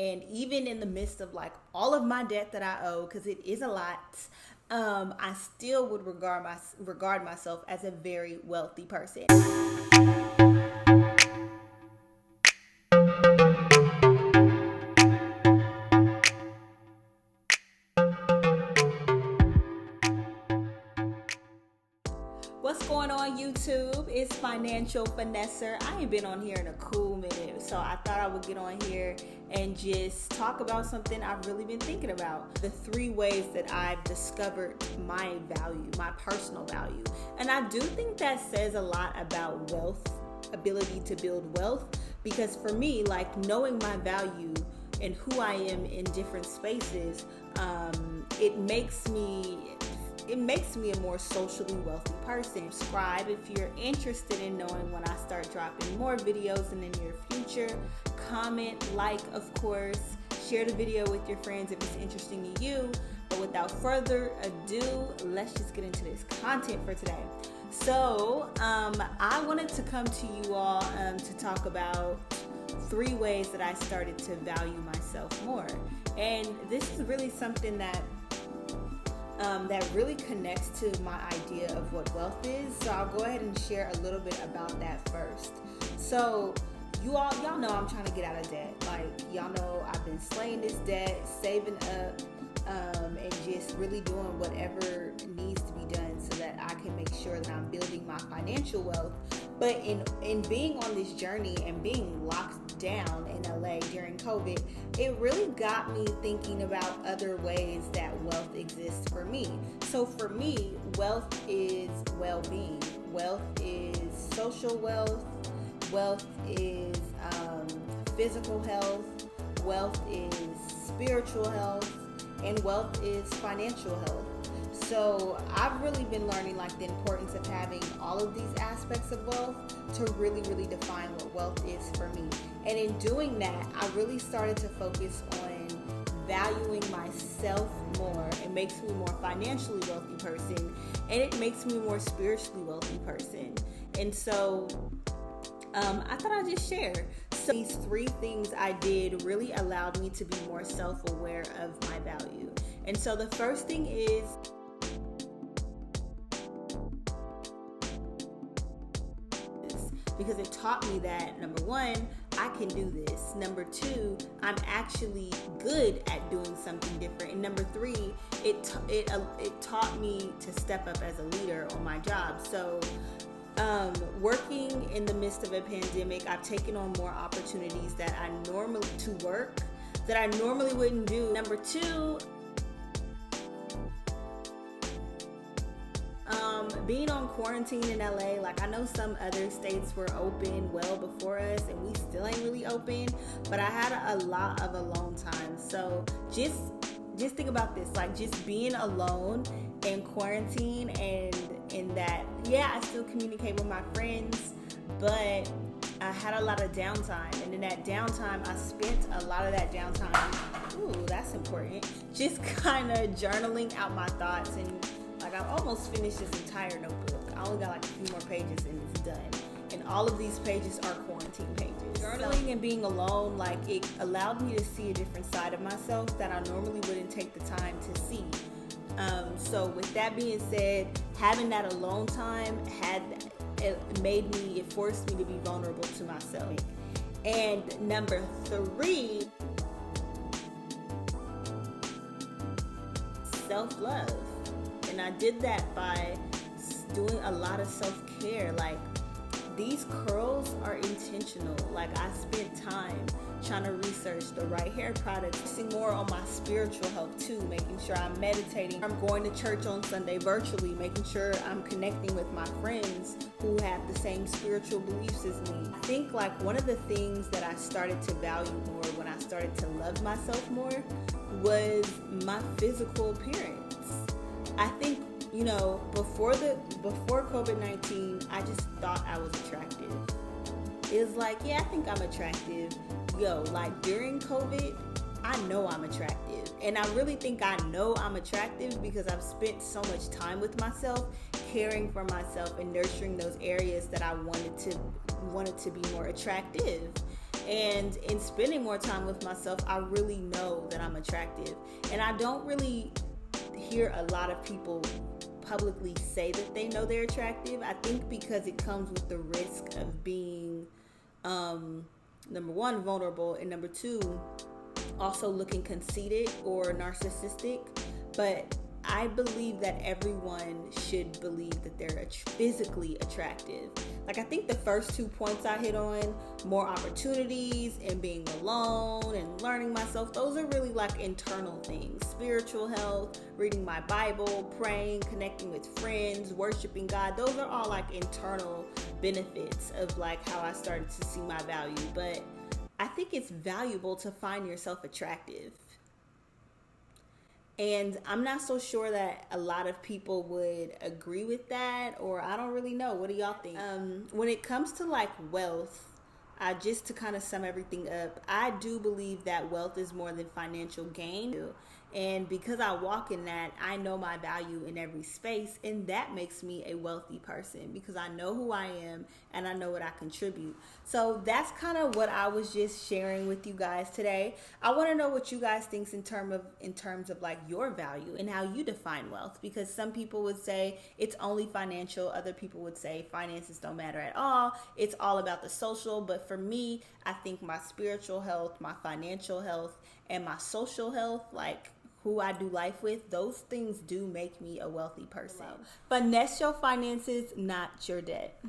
And even in the midst of like all of my debt that I owe, because it is a lot, I still would regard myself as a very wealthy person. What's going on, YouTube? It's Financial Finesser. I ain't been on here in a cool minute, so I thought I would get on here and just talk about something I've really been thinking about. The 3 ways that I've discovered my value, my personal value. And I do think that says a lot about wealth, ability to build wealth, because for me, like, knowing my value and who I am in different spaces, it makes me a more socially wealthy person. Subscribe if you're interested in knowing when I start dropping more videos in the near future. Comment, like, of course. Share the video with your friends if it's interesting to you. But without further ado, let's just get into this content for today. So, I wanted to come to you all to talk about 3 ways that I started to value myself more. And this is really something that really connects to my idea of what wealth is. So I'll go ahead and share a little bit about that first. So y'all know I'm trying to get out of debt. Like, y'all know I've been slaying this debt, saving up, and just really doing whatever needs to be done so that I can make sure that I'm building my financial wealth. But in being on this journey and being locked down in LA during COVID, it really got me thinking about other ways that wealth exists for me. So for me, wealth is well-being. Wealth is social wealth. Wealth is physical health. Wealth is spiritual health. And wealth is financial health. So I've really been learning like the importance of having all of these aspects of wealth to really, really define what wealth is for me. And in doing that, I really started to focus on valuing myself more. It makes me a more financially wealthy person, and it makes me a more spiritually wealthy person. And so I thought I'd just share. So these 3 things I did really allowed me to be more self-aware of my value. And so the first thing is because it taught me that, number 1, I can do this. Number 2, I'm actually good at doing something different. And number 3, it taught me to step up as a leader on my job. So working in the midst of a pandemic, I've taken on more opportunities that I normally wouldn't do. Number 2, being on quarantine in LA, like, I know some other states were open well before us and we still ain't really open, but I had a lot of alone time. So just think about this, like, just being alone in quarantine, and in that, yeah, I still communicate with my friends, but I had a lot of downtime. And in that downtime, I spent a lot of that downtime, ooh, that's important, just kind of journaling out my thoughts. And like, I've almost finished this entire notebook. I only got like a few more pages and it's done. And all of these pages are quarantine pages. Journaling and being alone, like, it allowed me to see a different side of myself that I normally wouldn't take the time to see. So with that being said, having that alone time it forced me to be vulnerable to myself. And number 3, self-love. And I did that by doing a lot of self-care. Like, these curls are intentional. Like, I spent time trying to research the right hair products, focusing more on my spiritual health too, making sure I'm meditating, I'm going to church on Sunday virtually, making sure I'm connecting with my friends who have the same spiritual beliefs as me. I think, like, one of the things that I started to value more when I started to love myself more was my physical appearance. I think, you know, before COVID-19, I just thought I was attractive. It was like, yeah, I think I'm attractive. Like, during COVID, I know I'm attractive. And I really think I know I'm attractive because I've spent so much time with myself, caring for myself and nurturing those areas that I wanted to be more attractive. And in spending more time with myself, I really know that I'm attractive. And I don't really hear a lot of people publicly say that they know they're attractive. I think because it comes with the risk of being, number one, vulnerable, and number two, also looking conceited or narcissistic. But I believe that everyone should believe that they're physically attractive. Like, I think the first 2 points I hit on, more opportunities and being alone and learning myself, those are really like internal things. Spiritual health, reading my Bible, praying, connecting with friends, worshiping God. Those are all like internal benefits of like how I started to see my value. But I think it's valuable to find yourself attractive. And I'm not so sure that a lot of people would agree with that, or I don't really know. What do y'all think? When it comes to like wealth, just to kind of sum everything up, I do believe that wealth is more than financial gain. And because I walk in that, I know my value in every space, and that makes me a wealthy person because I know who I am and I know what I contribute. So that's kind of what I was just sharing with you guys today. I want to know what you guys think in terms of like your value and how you define wealth, because some people would say it's only financial, other people would say finances don't matter at all. It's all about the social. But for me, I think my spiritual health, my financial health, and my social health, like who I do life with, those things do make me a wealthy person. Finesse your finances, not your debt.